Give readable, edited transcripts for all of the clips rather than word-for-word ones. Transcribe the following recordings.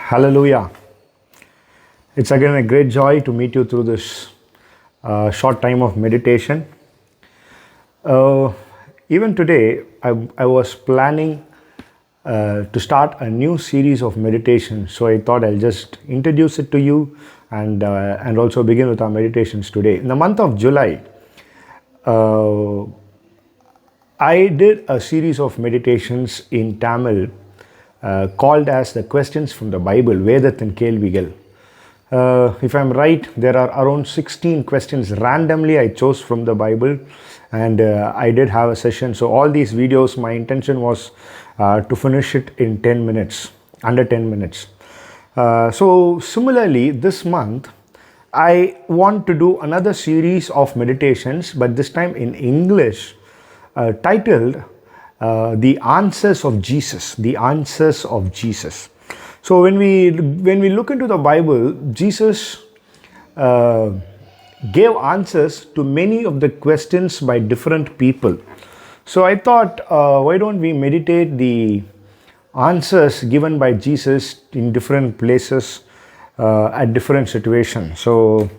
Hallelujah. It's again a great joy to meet you through this short time of meditation. Uh, Even today, I was planning to start a new series of meditation. So I thought I'll just introduce it to you and also begin with our meditations today. In the month of July, uh, I did a series of meditations in Tamil called as the questions from the Bible, Vedathin Kelvigal. If I'm right, there are around 16 questions randomly I chose from the Bible, and I did have a session. So all these videos, my intention was to finish it in 10 minutes, under 10 minutes. So similarly, this month, I want to do another series of meditations, but this time in English, titled The Answers of Jesus. The Answers of Jesus. So when we look into the Bible, Jesus gave answers to many of the questions by different people. So I thought, why don't we meditate the answers given by Jesus in different places at different situations. So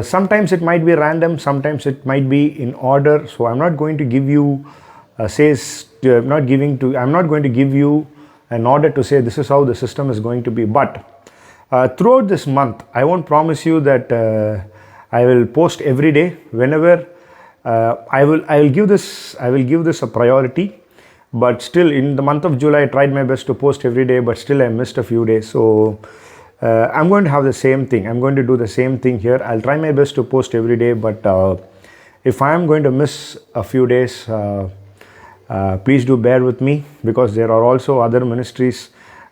sometimes it might be random, sometimes it might be in order. So I'm not going to give you I'm not going to give you an order to say this is how the system is going to be. But throughout this month, I won't promise you that I will post every day. Whenever I will give this a priority. But still, in the month of July, I tried my best to post every day, but still I missed a few days. So I'm going to have the same thing. I'm going to do the same thing here. I'll try my best to post every day, but if I am going to miss a few days, please do bear with me, because there are also other ministries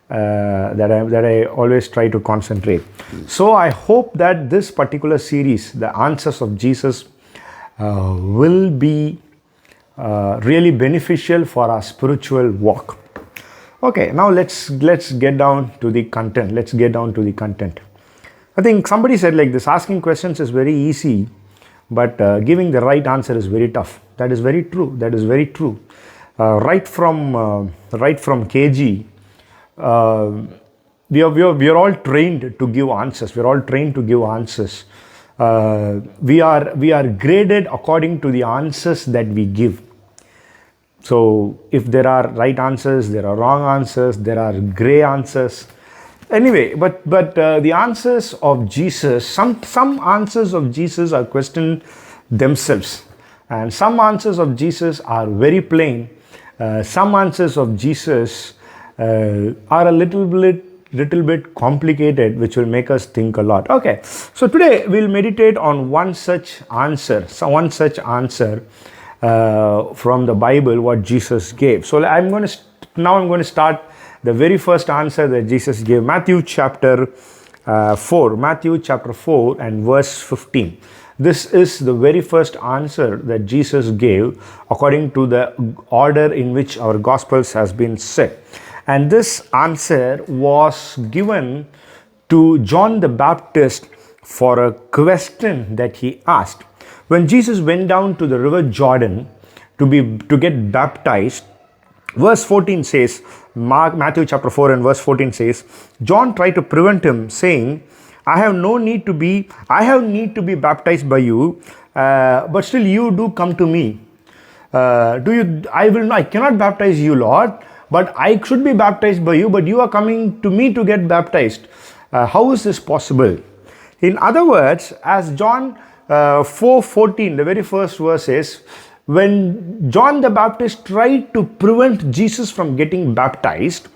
that I always try to concentrate. So I hope that this particular series, The Answers of Jesus, will be really beneficial for our spiritual walk. Okay, now let's get down to the content. Let's get down to the content. I think somebody said like this: asking questions is very easy, but giving the right answer is very tough. That is very true. That is very true. Right from KG, we are all trained to give answers. We are all trained to give answers. We are graded according to the answers that we give. So if there are right answers, there are wrong answers, there are gray answers. Anyway, but the answers of Jesus, some answers of Jesus are questioned themselves, and some answers of Jesus are very plain. Some answers of Jesus are a little bit complicated, which will make us think a lot. Okay, so today we'll meditate on one such answer. From the Bible, what Jesus gave. So I'm going to start the very first answer that Jesus gave. Matthew chapter 4 and verse 15. This is the very first answer that Jesus gave according to the order in which our Gospels has been set. And this answer was given to John the Baptist for a question that he asked. When Jesus went down to the river Jordan to get baptized, verse 14 says, Matthew chapter 4 and verse 14 says, John tried to prevent him, saying, I need to be baptized by you, but still you do come to me. I cannot baptize you, Lord, but I should be baptized by you, but you are coming to me to get baptized. How is this possible? In other words, as John 4:14, the very first verse says, when John the Baptist tried to prevent Jesus from getting baptized,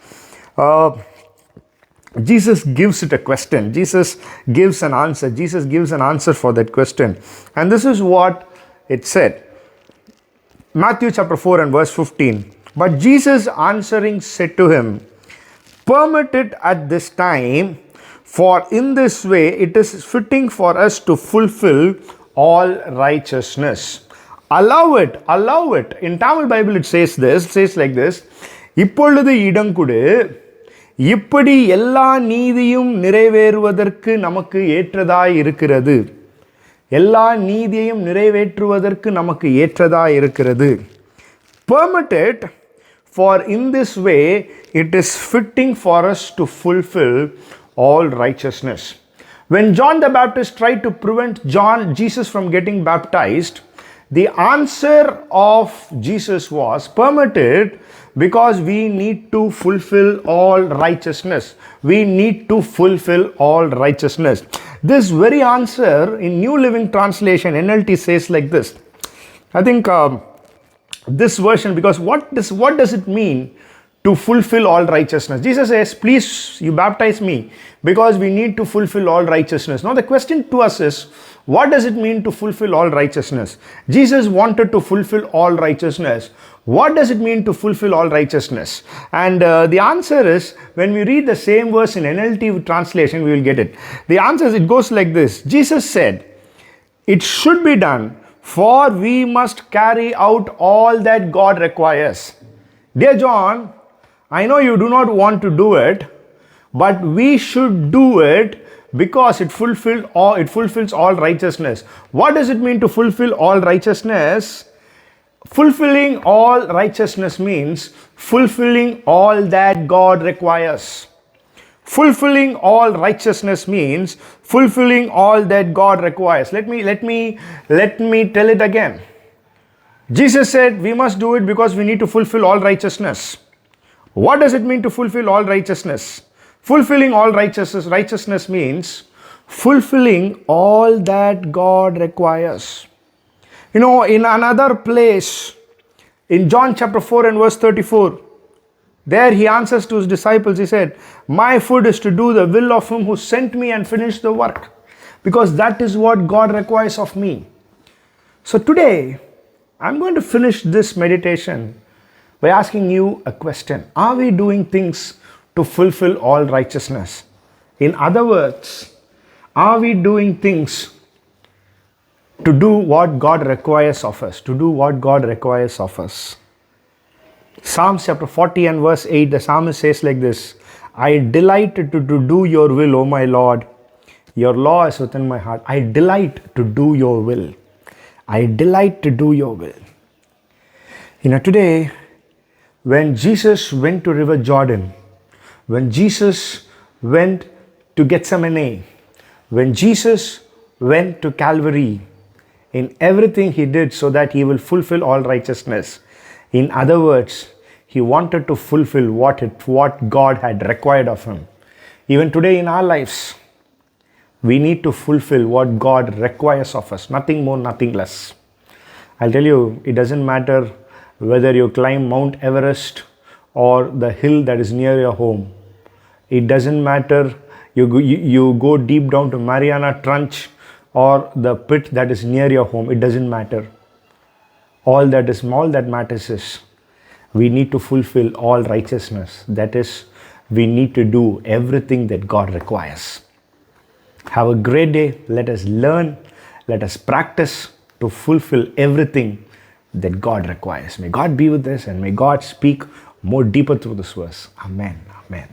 Jesus gives it a question. Jesus gives an answer. Jesus gives an answer for that question. And this is what it said. Matthew chapter 4 and verse 15. But Jesus answering said to him, permit it at this time, for in this way it is fitting for us to fulfill all righteousness. Allow it. In Tamil Bible it says like this. இப்பொழுது இடங்குடு இப்படி எல்லா நீதியும் நிறைவேறுவதற்கு நமக்கு ஏற்றதாய் இருக்கிறது. எல்லா நீதியையும் நிறைவேற்றுவதற்கு நமக்கு ஏற்றதாய் இருக்கிறது. Permit it For in this way it is fitting for us to fulfill all righteousness. When John the Baptist tried to prevent Jesus from getting baptized, the answer of Jesus was permitted because we need to fulfill all righteousness. We need to fulfill all righteousness. This very answer in New Living Translation, NLT, says like this. I think this version, because what does it mean to fulfill all righteousness? Jesus says, please, you baptize me because we need to fulfill all righteousness. Now the question to us is, what does it mean to fulfill all righteousness? Jesus wanted to fulfill all righteousness. What does it mean to fulfill all righteousness? And the answer is, when we read the same verse in NLT translation, we will get it. The answer is, it goes like this. Jesus said, it should be done, for we must carry out all that God requires. Dear John, I know you do not want to do it, but we should do it because it fulfills all righteousness. What does it mean to fulfill all righteousness? Fulfilling all righteousness means fulfilling all that God requires. Fulfilling all righteousness means fulfilling all that God requires. Let me tell it again. Jesus said we must do it because we need to fulfill all righteousness. What does it mean to fulfill all righteousness? Fulfilling all righteousness means fulfilling all that God requires. You know, in another place, in John chapter 4 and verse 34, there he answers to his disciples. He said, my food is to do the will of him who sent me and finish the work, because that is what God requires of me. So today, I'm going to finish this meditation by asking you a question. Are we doing things to fulfill all righteousness? In other words, are we doing things to do what God requires of us? To do what God requires of us. Psalms chapter 40 and verse 8, the psalmist says like this, I delight to do your will, O my Lord. Your law is within my heart. I delight to do your will. I delight to do your will. You know, today, when Jesus went to River Jordan, when Jesus went to Gethsemane, when Jesus went to Calvary, in everything he did so that he will fulfill all righteousness. In other words, he wanted to fulfill what God had required of him. Even today in our lives, we need to fulfill what God requires of us. Nothing more, nothing less. I'll tell you, it doesn't matter whether you climb Mount Everest or the hill that is near your home. It doesn't matter you go deep down to Mariana Trench or the pit that is near your home. It doesn't matter. All that matters is we need to fulfill all righteousness. That is, we need to do everything that God requires. Have a great day. Let us learn. Let us practice to fulfill everything that God requires. May God be with us and may God speak more deeper through this verse. Amen. Amen.